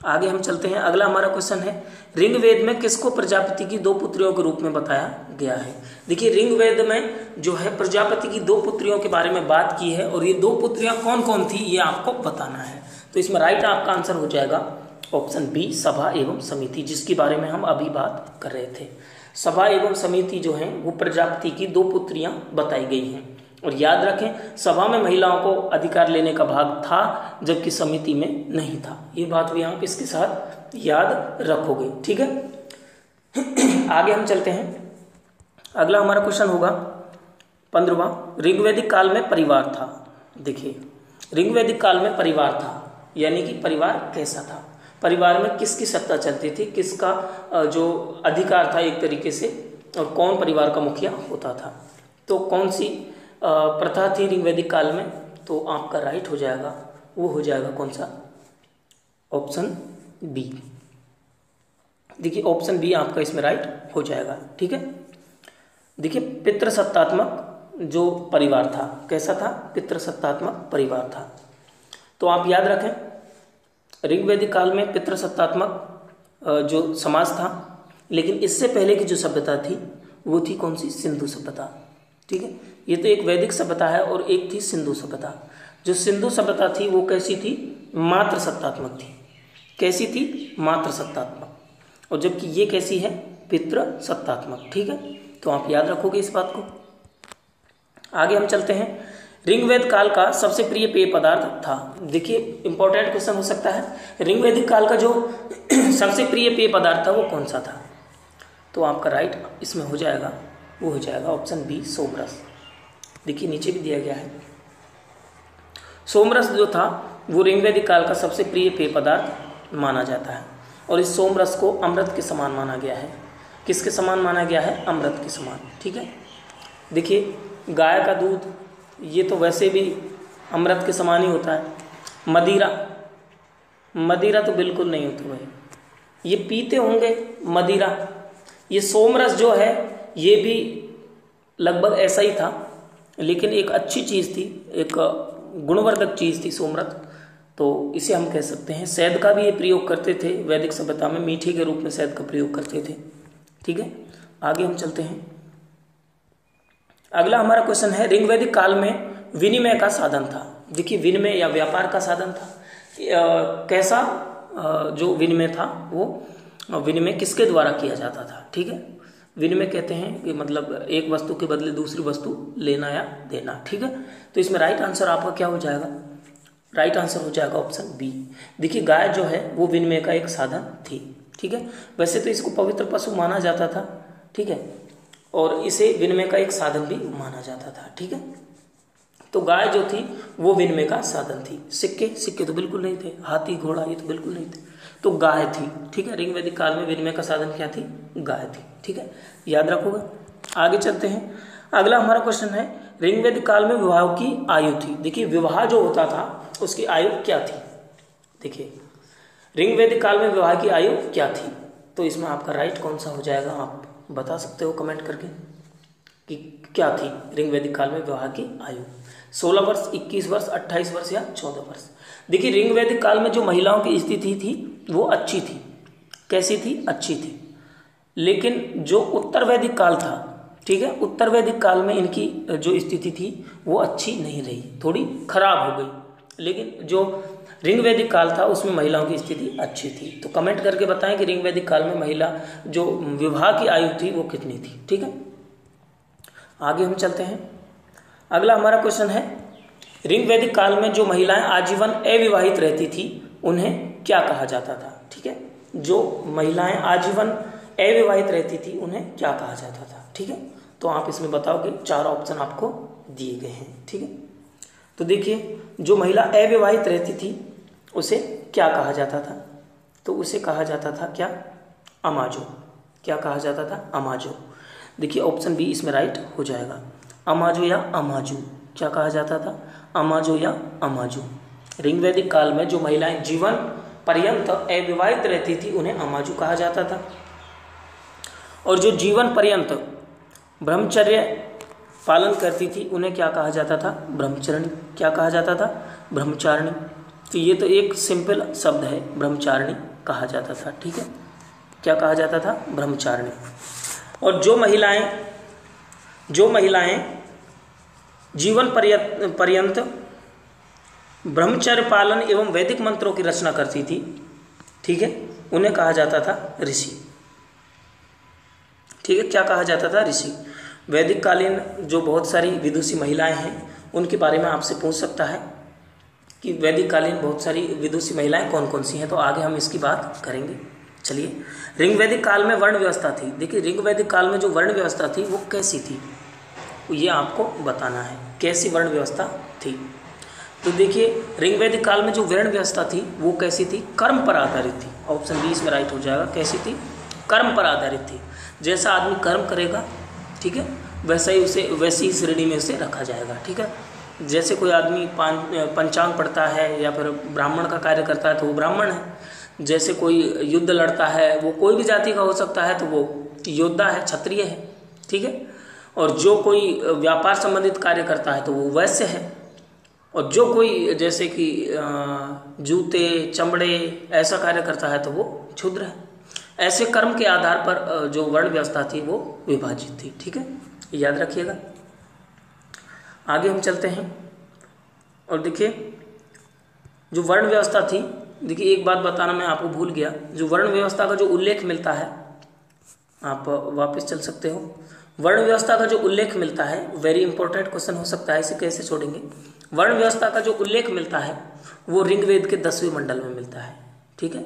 आगे हम चलते हैं। अगला हमारा क्वेश्चन है, ऋग्वेद में किसको प्रजापति की 2 पुत्रियों के रूप में बताया गया है। देखिए ऋग्वेद में जो है प्रजापति की 2 पुत्रियों के बारे में बात की है और ये 2 पुत्रियां कौन कौन थी ये आपको बताना है। तो इसमें राइट आपका आंसर हो जाएगा ऑप्शन बी, सभा एवं समिति, जिसके बारे में हम अभी बात कर रहे थे। सभा एवं समिति जो है वो प्रजापति की 2 पुत्रियां बताई गई हैं। और याद रखें सभा में महिलाओं को अधिकार लेने का भाग था जबकि समिति में नहीं था, ये बात भी आप इसके साथ याद रखोगे, ठीक है। आगे हम चलते हैं। अगला हमारा क्वेश्चन होगा 15वां, ऋग्वैदिक काल में परिवार था। देखिए ऋग्वैदिक काल में परिवार था यानी कि परिवार कैसा था, परिवार में किसकी सत्ता चलती थी, किसका जो अधिकार था एक तरीके से, और कौन परिवार का मुखिया होता था। तो कौन सी प्रथा थी ऋग्वैदिक काल में, तो आपका राइट हो जाएगा, वो हो जाएगा कौन सा, ऑप्शन बी। देखिए ऑप्शन बी आपका इसमें राइट हो जाएगा, ठीक है। देखिए पितृसत्तात्मक जो परिवार था, कैसा था, पितृसत्तात्मक परिवार था। तो आप याद रखें ऋग्वैदिक काल में पितृसत्तात्मक जो समाज था, लेकिन इससे पहले की जो सभ्यता थी वो थी कौन सी, सिंधु सभ्यता, ठीक है। ये तो एक वैदिक सभ्यता है और एक थी सिंधु सभ्यता। जो सिंधु सभ्यता थी वो कैसी थी, मात्र सत्तात्मक थी, कैसी थी, मात्र सत्तात्मक, और जबकि ये कैसी है, पितृ सत्तात्मक, ठीक है। तो आप याद रखोगे इस बात को। आगे हम चलते हैं। ऋग्वेद काल का सबसे प्रिय पेय पदार्थ था। देखिए इंपॉर्टेंट क्वेश्चन हो सकता है, ऋग्वैदिक काल का जो सबसे प्रिय पेय पदार्थ था वो कौन सा था। तो आपका राइट इसमें हो जाएगा, वो हो जाएगा ऑप्शन बी, सोमरस। देखिए नीचे भी दिया गया है, सोमरस जो था वो ऋग्वैदिक काल का सबसे प्रिय पेय पदार्थ माना जाता है और इस सोमरस को अमृत के समान माना गया है। किसके समान माना गया है, अमृत के समान, ठीक है। देखिए गाय का दूध ये तो वैसे भी अमृत के समान ही होता है। मदिरा तो बिल्कुल नहीं होता भाई, ये पीते होंगे मदिरा। ये सोमरस जो है ये भी लगभग ऐसा ही था, लेकिन एक अच्छी चीज़ थी, एक गुणवर्धक चीज़ थी सोमरस, तो इसे हम कह सकते हैं। शहद का भी ये प्रयोग करते थे वैदिक सभ्यता में, मीठे के रूप में शहद का प्रयोग करते थे, ठीक है। आगे हम चलते हैं। अगला हमारा क्वेश्चन है, ऋग्वैदिक काल में विनिमय का साधन था। देखिए विनिमय या व्यापार का साधन था, कैसा जो विनिमय था वो विनिमय किसके द्वारा किया जाता था, ठीक है। विनिमय कहते हैं कि मतलब एक वस्तु के बदले दूसरी वस्तु लेना या देना, ठीक है। तो इसमें राइट आंसर आपका क्या हो जाएगा, राइट आंसर हो जाएगा ऑप्शन बी। देखिए गाय जो है वो विनिमय का एक साधन थी, ठीक है। वैसे तो इसको पवित्र पशु माना जाता था, ठीक है, और इसे विनिमय का एक साधन भी माना जाता था, ठीक है। तो गाय जो थी वो विनिमय का साधन थी। सिक्के तो बिल्कुल नहीं थे, हाथी घोड़ा ये तो बिल्कुल नहीं थे, तो गाय थी, ठीक है। ऋग्वैदिक काल में विनिमय का साधन क्या थी, गाय थी, ठीक है, याद रखोगे। आगे चलते हैं। अगला हमारा क्वेश्चन है, ऋग्वैदिक काल में विवाह की आयु थी। देखिए विवाह जो होता था उसकी आयु क्या थी। देखिए ऋग्वैदिक काल में विवाह की आयु क्या थी, तो इसमें आपका राइट कौन सा हो जाएगा, आप बता सकते हो कमेंट करके कि क्या थी ऋग्वैदिक काल में विवाह की आयु। 16 वर्ष, 21 वर्ष, 28 वर्ष या 14 वर्ष। देखिए ऋग्वैदिक काल में जो महिलाओं की स्थिति थी वो अच्छी थी, कैसी थी, अच्छी थी। लेकिन जो उत्तर वैदिक काल था ठीक है। उत्तर वैदिक काल में इनकी जो स्थिति थी वो अच्छी नहीं रही, थोड़ी खराब हो गई, लेकिन जो ऋग वैदिक काल था उसमें महिलाओं की स्थिति अच्छी थी। तो कमेंट करके बताएं कि ऋग वैदिक काल में महिला जो विवाह की आयु थी वो कितनी थी। ठीक है, आगे हम चलते हैं। अगला हमारा क्वेश्चन है, ऋग वैदिक काल में जो महिलाएं आजीवन अविवाहित रहती थी उन्हें क्या कहा जाता था। ठीक है, जो महिलाएं आजीवन अविवाहित रहती थी उन्हें क्या कहा जाता था। ठीक है, तो आप इसमें बताओगे, 4 ऑप्शन आपको दिए गए हैं। ठीक है, तो देखिए जो महिला अविवाहित रहती थी उसे क्या कहा जाता था, तो उसे कहा जाता था क्या, अमाजो। क्या कहा जाता था, अमाजो। देखिए ऑप्शन बी इसमें राइट हो जाएगा, अमाजो या अमाजू। क्या कहा जाता था, अमाजो या अमाजू। ऋग वैदिक काल में जो महिलाएं जीवन पर्यंत अविवाहित रहती थी उन्हें अमाजू कहा जाता था, और जो जीवन पर्यंत ब्रह्मचर्य पालन करती थी उन्हें क्या कहा जाता था, ब्रह्मचारिणी। क्या कहा जाता था, ब्रह्मचारिणी। तो ये तो एक सिंपल शब्द है, ब्रह्मचारिणी कहा जाता था। ठीक है, क्या कहा जाता था, ब्रह्मचारिणी। और जो महिलाएं जीवन पर्यंत ब्रह्मचर्य पालन एवं वैदिक मंत्रों की रचना करती थी, ठीक है, उन्हें कहा जाता था ऋषि। ठीक है, क्या कहा जाता था, ऋषि। वैदिक कालीन जो बहुत सारी विदुषी महिलाएं हैं उनके बारे में आपसे पूछ सकता है कि वैदिक कालीन बहुत सारी विदुषी महिलाएं कौन कौन सी हैं, तो आगे हम इसकी बात करेंगे। चलिए, ऋग वैदिक काल में वर्ण व्यवस्था थी। देखिए ऋग वैदिक काल में जो वर्ण व्यवस्था थी वो कैसी थी, ये आपको बताना है, कैसी वर्ण व्यवस्था थी। तो देखिए ऋग वैदिक काल में जो वर्ण व्यवस्था थी वो कैसी थी, कर्म पर आधारित थी। ऑप्शन बी इसमें राइट हो जाएगा, कैसी थी, कर्म पर आधारित थी। जैसा आदमी कर्म करेगा, ठीक है, वैसी ही श्रेणी में उसे रखा जाएगा। ठीक है, जैसे कोई आदमी पंचांग पढ़ता है या फिर ब्राह्मण का कार्य करता है तो वो ब्राह्मण है। जैसे कोई युद्ध लड़ता है, वो कोई भी जाति का हो सकता है तो वो योद्धा है, क्षत्रिय है। ठीक है, और जो कोई व्यापार संबंधित कार्य करता है तो वो वैश्य है, और जो कोई जैसे कि जूते चमड़े ऐसा कार्य करता है तो वो क्षुद्र है। ऐसे कर्म के आधार पर जो वर्ण व्यवस्था थी वो विभाजित थी। ठीक है, याद रखिएगा। आगे हम चलते हैं और देखिए जो वर्ण व्यवस्था थी, देखिए एक बात बताना मैं आपको भूल गया, जो वर्ण व्यवस्था का जो उल्लेख मिलता है, आप वापस चल सकते हो। वर्ण व्यवस्था का जो उल्लेख मिलता है, वेरी इंपॉर्टेंट क्वेश्चन हो सकता है, इसे कैसे छोड़ेंगे। वर्ण व्यवस्था का जो उल्लेख मिलता है वो ऋग्वेद के 10वें मंडल में मिलता है। ठीक है,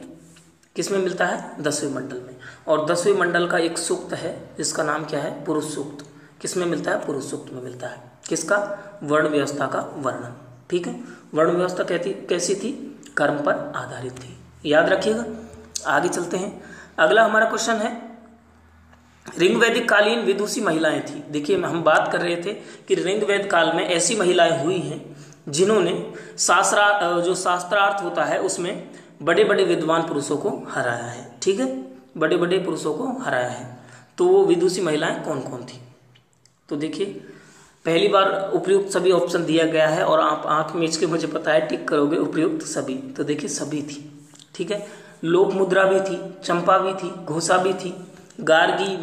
किस में मिलता है, 10वें मंडल में। और 10वें मंडल का एक सूक्त है जिसका नाम क्या है, पुरुष सूक्त। किस में मिलता है, पुरुष सूक्त में मिलता है। किसका, वर्ण व्यवस्था का वर्णन। ठीक है, वर्ण व्यवस्था कैसी थी, कर्म पर आधारित थी, याद रखिएगा। आगे चलते हैं। अगला हमारा क्वेश्चन है, ऋग वैदिक कालीन विदुषी महिलाएं थी। देखिए हम बात कर रहे थे कि ऋग वैदिक काल में ऐसी महिलाएं हुई हैं जिन्होंने जो शास्त्रार्थ होता है उसमें बड़े बड़े विद्वान पुरुषों को हराया है। ठीक है, बड़े बड़े पुरुषों को हराया है। तो वो विदुषी महिलाएं कौन कौन थी, तो देखिए पहली बार उपयुक्त सभी ऑप्शन दिया गया है और आप आंख मीच के मुझे पता है टिक करोगे उपयुक्त सभी। तो देखिए सभी थी। ठीक है, लोकमुद्रा भी थी, चंपा भी थी, घोषा भी थी, गार्गी,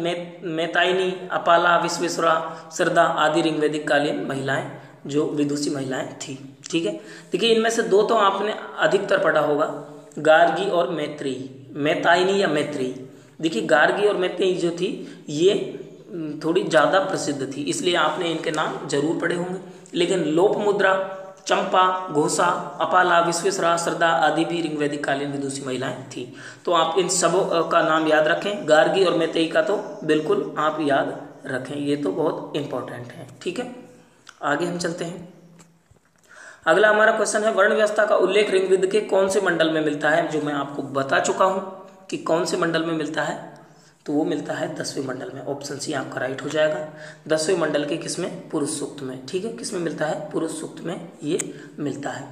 मैतायनी, अपाला, विश्वेश्वरा, श्रद्धा आदि ऋग वैदिक कालीन महिलाएं जो विदुषी महिलाएं थी। ठीक है, देखिए इनमें से 2 तो आपने अधिकतर पढ़ा होगा, गार्गी और मैत्रेयी, मैतायनी या मैत्रेयी। देखिए गार्गी और मैत्रेयी जो थी ये थोड़ी ज़्यादा प्रसिद्ध थी, इसलिए आपने इनके नाम जरूर पढ़े होंगे। लेकिन लोपमुद्रा, चंपा, घोषा, अपाला, विश्वेश्वरा, श्रद्धा आदि भी ऋग वैदिक कालीन विदुषी महिलाएं थी। तो आप इन सब का नाम याद रखें। गार्गी और मैत्रेयी का तो बिल्कुल आप याद रखें, ये तो बहुत इंपॉर्टेंट है। ठीक है, आगे हम चलते हैं। अगला हमारा क्वेश्चन है, वर्ण व्यवस्था का उल्लेख ऋग्वेद के कौन से मंडल में मिलता है, जो मैं आपको बता चुका हूं कि कौन से मंडल में मिलता है, तो वो मिलता है 10वें मंडल में। ऑप्शन सी आपका राइट हो जाएगा, 10वें मंडल के किसमें, पुरुष सूक्त में। ठीक है, किसमें मिलता है, पुरुष सूक्त में ये मिलता है।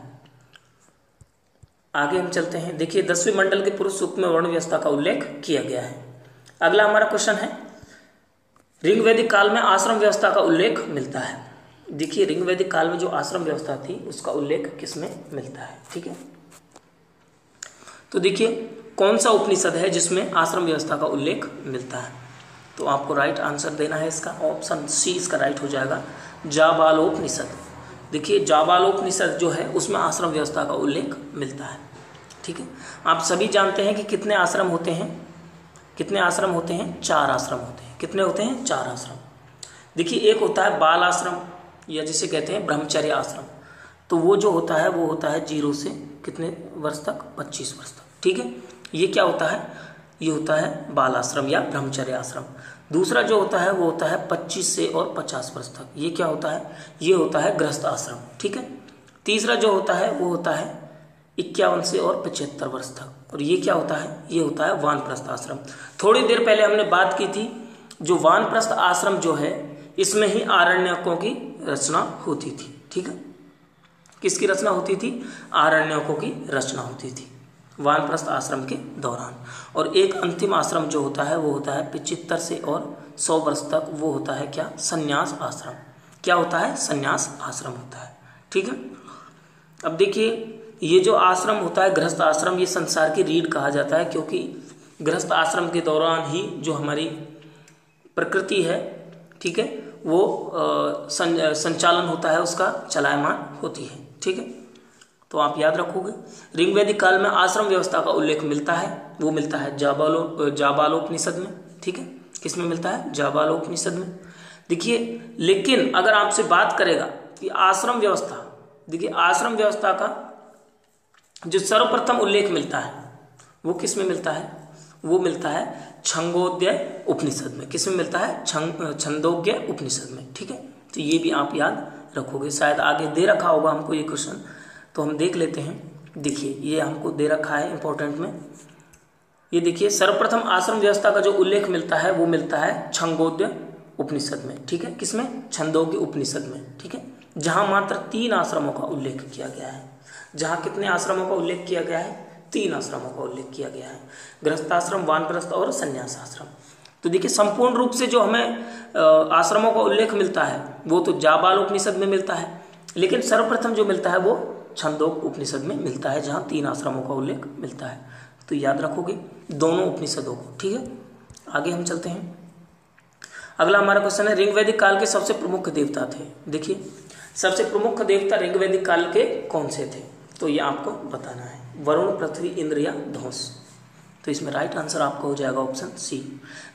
आगे हम चलते हैं। देखिए 10वें मंडल के पुरुष सूक्त में वर्ण व्यवस्था का उल्लेख किया गया है। अगला हमारा क्वेश्चन है, ऋग वैदिक काल में आश्रम व्यवस्था का उल्लेख मिलता है। देखिए ऋग वैदिक काल में जो आश्रम व्यवस्था थी उसका उल्लेख किसमें मिलता है। ठीक है, तो देखिए कौन सा उपनिषद है जिसमें आश्रम व्यवस्था का उल्लेख मिलता है, तो आपको राइट आंसर देना है इसका, ऑप्शन सी इसका राइट हो जाएगा, जाबालोपनिषद। देखिए जाबालोपनिषद जो है उसमें आश्रम व्यवस्था का उल्लेख मिलता है। ठीक है, आप सभी जानते हैं कि कितने आश्रम होते हैं, कितने आश्रम होते हैं, 4 आश्रम होते हैं। कितने होते हैं, 4 आश्रम। देखिए एक होता है बाल आश्रम या जिसे कहते हैं ब्रह्मचर्य आश्रम, तो वो जो होता है वो होता है 0 से कितने वर्ष तक, 25 वर्ष तक। ठीक है, ये क्या होता है, ये होता है बाल आश्रम या ब्रह्मचर्य आश्रम। दूसरा जो होता है वो होता है 25 से और 50 वर्ष तक, ये क्या होता है, ये होता है गृहस्थ आश्रम। ठीक है, तीसरा जो होता है वो होता है 51 से और 75 वर्ष तक, और ये क्या होता है, ये होता है वानप्रस्थ आश्रम। थोड़ी देर पहले हमने बात की थी, जो वानप्रस्थ आश्रम जो है इसमें ही आरण्यकों की रचना होती थी। ठीक है, किसकी रचना होती थी, आरण्यकों की रचना होती थी वानप्रस्थ आश्रम के दौरान। और एक अंतिम आश्रम जो होता है वो होता है 75 से और 100 वर्ष तक, वो होता है क्या, संन्यास आश्रम। क्या होता है, संन्यास आश्रम होता है। ठीक है, अब देखिए ये जो आश्रम होता है गृहस्थ आश्रम, ये संसार की रीढ़ कहा जाता है, क्योंकि गृहस्थ आश्रम के दौरान ही जो हमारी प्रकृति है, ठीक है, वो संचालन होता है, उसका चलायमान होती है। ठीक है, तो आप याद रखोगे ऋग्वैदिक काल में आश्रम व्यवस्था का उल्लेख मिलता है, वो मिलता है जाबालोपनिषद में। ठीक है, किस में मिलता है, जाबालोपनिषद में। देखिए लेकिन अगर आपसे बात करेगा कि आश्रम व्यवस्था, देखिए आश्रम व्यवस्था का जो सर्वप्रथम उल्लेख मिलता है वो किस में मिलता है, वो मिलता है छंदोग्य उपनिषद में। किस में मिलता है, छंदोग्य उपनिषद में। ठीक है, तो ये भी आप याद रखोगे, शायद आगे दे रखा होगा हमको ये क्वेश्चन, तो हम देख लेते हैं। देखिए ये हमको दे रखा है इंपॉर्टेंट में, ये देखिए सर्वप्रथम आश्रम व्यवस्था का जो उल्लेख मिलता है वो मिलता है छंदोग्य उपनिषद में। ठीक है, किसमें, छंदोग्य उपनिषद में। ठीक है, जहां मात्र 3 आश्रमों का उल्लेख किया गया है। जहां कितने आश्रमों का उल्लेख किया गया है, 3 आश्रमों का उल्लेख किया गया है, गृहस्थाश्रम, वानप्रस्थ और संन्यास आश्रम। तो देखिए संपूर्ण रूप से जो हमें आश्रमों का उल्लेख मिलता है वो तो जाबालोपनिषद में मिलता है, लेकिन सर्वप्रथम जो मिलता है वो छंदोग्य उपनिषद में मिलता है, जहां 3 आश्रमों का उल्लेख मिलता है। तो याद रखोगे दोनों उपनिषदों को। ठीक है, आगे हम चलते हैं। अगला हमारा क्वेश्चन है, ऋग्वैदिक काल के सबसे प्रमुख देवता थे। देखिए सबसे प्रमुख देवता ऋग्वैदिक काल के कौन से थे, तो ये आपको बताना है, वरुण, पृथ्वी, इंद्र या धौंस। तो इसमें राइट आंसर आपका हो जाएगा ऑप्शन सी।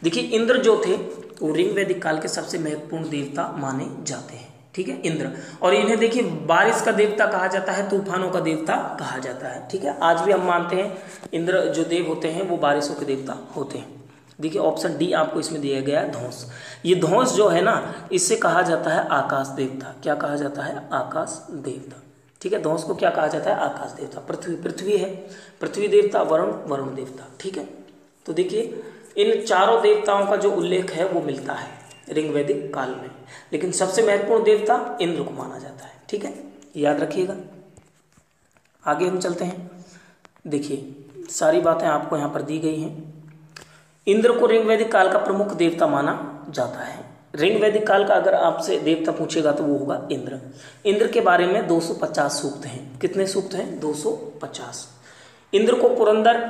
देखिए इंद्र जो थे वो ऋग्वैदिक काल के सबसे महत्वपूर्ण देवता माने जाते हैं। ठीक है, इंद्र, और इन्हें देखिए बारिश का देवता कहा जाता है, तूफानों का देवता कहा जाता है। ठीक है, आज भी हम मानते हैं इंद्र जो देव होते हैं वो बारिशों के देवता होते हैं। देखिए ऑप्शन डी आपको इसमें दिया गया है, धौंस। ये धौंस जो है ना, इससे कहा जाता है आकाश देवता। क्या कहा जाता है, आकाश देवता। ठीक है, धौंस को क्या कहा जाता है, आकाश देवता। पृथ्वी, पृथ्वी है, पृथ्वी देवता। वरुण, वरुण देवता। ठीक है, तो देखिए इन चारों देवताओं का जो उल्लेख है वो मिलता है ऋग्वैदिक काल में, लेकिन सबसे महत्वपूर्ण देवता इंद्र को माना जाता है। ठीक है, याद रखिएगा। आगे हम चलते हैं। देखिए सारी बातें आपको यहाँ पर दी गई हैं। इंद्र को ऋग्वैदिक काल का प्रमुख देवता माना जाता है। ऋग्वैदिक काल का अगर आपसे देवता पूछेगा तो वो होगा इंद्र। इंद्र के बारे में 250 सूक्त हैं। कितने सूक्त हैं, 250। इंद्र को पुरंदर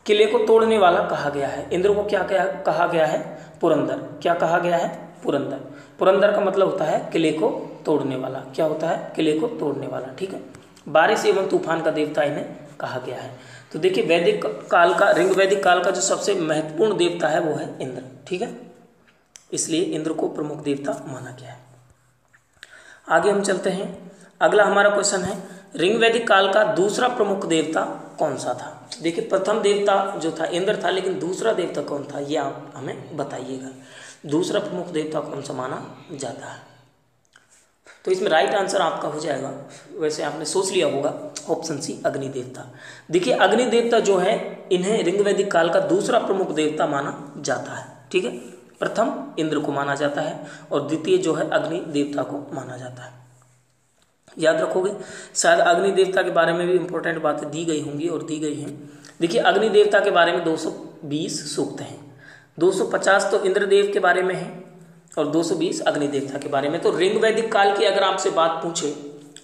किले को तोड़ने वाला कहा गया है। इंद्र को क्या कहा गया है, पुरंदर। क्या कहा गया है, पुरंदर। पुरंदर का मतलब होता है किले को तोड़ने वाला। क्या होता है, किले को तोड़ने वाला। ठीक है, बारिश एवं तूफान का देवता इन्हें कहा गया है। तो देखिए वैदिक काल का, ऋग्वैदिक काल का जो सबसे महत्वपूर्ण देवता है वो है इंद्र। ठीक है, इसलिए इंद्र को प्रमुख देवता माना गया है। आगे हम चलते हैं। अगला हमारा क्वेश्चन है, ऋग्वैदिक काल का दूसरा प्रमुख देवता कौन सा था। देखिए प्रथम देवता जो था इंद्र था, लेकिन दूसरा देवता कौन था ये आप हमें बताइएगा। दूसरा प्रमुख देवता कौन सा माना जाता है, तो इसमें राइट आंसर आपका हो जाएगा, वैसे आपने सोच लिया होगा, ऑप्शन सी, अग्नि देवता। देखिए अग्नि देवता जो है इन्हें ऋग्वैदिक काल का दूसरा प्रमुख देवता माना जाता है। ठीक है, प्रथम इंद्र को माना जाता है और द्वितीय जो है अग्नि देवता को माना जाता है। याद रखोगे, शायद अग्नि देवता के बारे में भी इंपॉर्टेंट बातें दी गई होंगी और दी गई हैं। देखिए अग्नि देवता के बारे में 220 सूक्त हैं। 250 तो इंद्रदेव के बारे में है और 220 अग्नि देवता के बारे में। तो ऋग्वैदिक काल की अगर आपसे बात पूछे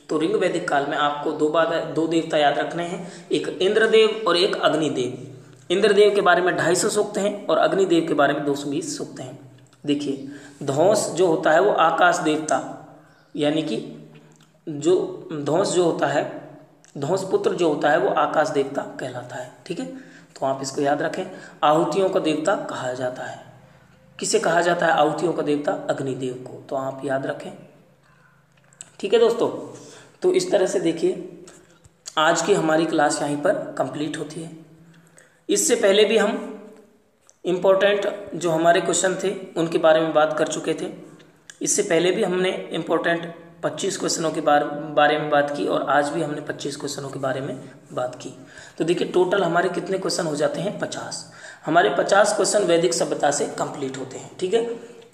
तो ऋग्वैदिक काल में आपको दो देवता याद रखने हैं, एक इंद्रदेव और एक अग्निदेव। इंद्रदेव के बारे में 250 सूक्त हैं और अग्निदेव के बारे में 220 सूक्त हैं। देखिए, ध्वंस जो होता है वो आकाश देवता, यानी कि जो ध्वंस जो होता है, ध्वंस पुत्र जो होता है वो आकाश देवता कहलाता है। ठीक है, तो आप इसको याद रखें। आहुतियों का देवता कहा जाता है, किसे कहा जाता है आहुतियों का देवता? अग्निदेव को, तो आप याद रखें। ठीक है दोस्तों, तो इस तरह से देखिए आज की हमारी क्लास यहीं पर कंप्लीट होती है। इससे पहले भी हम इम्पोर्टेंट जो हमारे क्वेश्चन थे उनके बारे में बात कर चुके थे। इससे पहले भी हमने इम्पोर्टेंट 25 क्वेश्चनों के बारे में बात की और आज भी हमने 25 क्वेश्चनों के बारे में बात की। तो देखिए टोटल हमारे कितने क्वेश्चन हो जाते हैं? 50। हमारे 50 क्वेश्चन वैदिक सभ्यता से कंप्लीट होते हैं। ठीक है,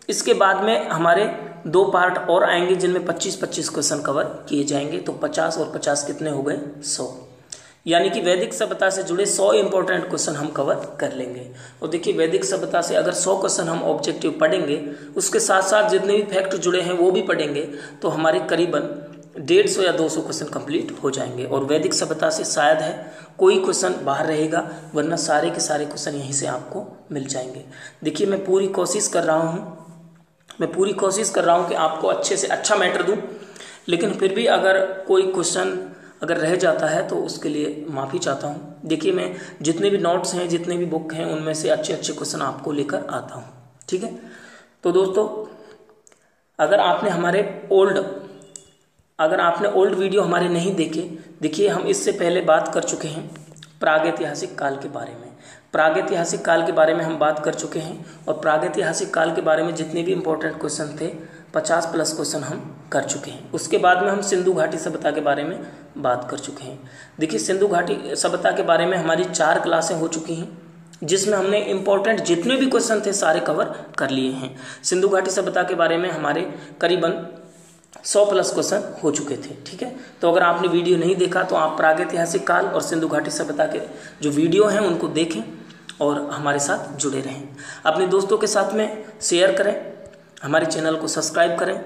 इसके बाद में हमारे 2 पार्ट और आएंगे जिनमें 25-25 क्वेश्चन कवर किए जाएंगे। तो 50 और 50 कितने हो गए? 100, यानी कि वैदिक सभ्यता से जुड़े 100 इंपॉर्टेंट क्वेश्चन हम कवर कर लेंगे। और देखिए वैदिक सभ्यता से अगर 100 क्वेश्चन हम ऑब्जेक्टिव पढ़ेंगे, उसके साथ साथ जितने भी फैक्ट जुड़े हैं वो भी पढ़ेंगे, तो हमारे करीबन 150 या 200 क्वेश्चन कंप्लीट हो जाएंगे। और वैदिक सभ्यता से शायद है कोई क्वेश्चन बाहर रहेगा, वरना सारे के सारे क्वेश्चन यहीं से आपको मिल जाएंगे। देखिए मैं पूरी कोशिश कर रहा हूँ कि आपको अच्छे से अच्छा मैटर दूँ, लेकिन फिर भी अगर कोई क्वेश्चन अगर रह जाता है तो उसके लिए माफ़ी चाहता हूँ। देखिए मैं जितने भी नोट्स हैं, जितने भी बुक हैं, उनमें से अच्छे अच्छे क्वेश्चन आपको लेकर आता हूँ। ठीक है, तो दोस्तों अगर आपने ओल्ड वीडियो हमारे नहीं देखे, देखिए हम इससे पहले बात कर चुके हैं प्रागैतिहासिक काल के बारे में। प्रागैतिहासिक काल के बारे में हम बात कर चुके हैं और प्रागैतिहासिक काल के बारे में जितने भी इंपॉर्टेंट क्वेश्चन थे 50+ क्वेश्चन हम कर चुके हैं। उसके बाद में हम सिंधु घाटी सभ्यता के बारे में बात कर चुके हैं। देखिए सिंधु घाटी सभ्यता के बारे में हमारी 4 क्लासें हो चुकी हैं, जिसमें हमने इंपॉर्टेंट जितने भी क्वेश्चन थे सारे कवर कर लिए हैं। सिंधु घाटी सभ्यता के बारे में हमारे करीबन 100+ क्वेश्चन हो चुके थे। ठीक है, तो अगर आपने वीडियो नहीं देखा तो आप प्रागैतिहासिक काल और सिंधु घाटी सभ्यता के जो वीडियो हैं उनको देखें और हमारे साथ जुड़े रहें। अपने दोस्तों के साथ में शेयर करें, हमारे चैनल को सब्सक्राइब करें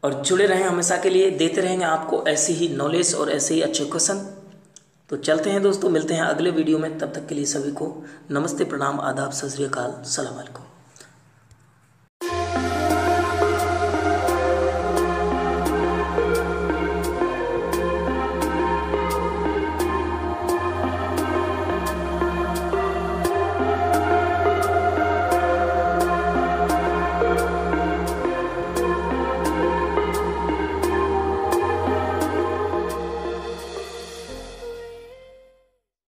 और जुड़े रहें हमेशा के लिए। देते रहेंगे आपको ऐसी ही नॉलेज और ऐसे ही अच्छे क्वेश्चन। तो चलते हैं दोस्तों, मिलते हैं अगले वीडियो में। तब तक के लिए सभी को नमस्ते, प्रणाम, आदाब, सत श्री अकाल, सलाम अलैकुम।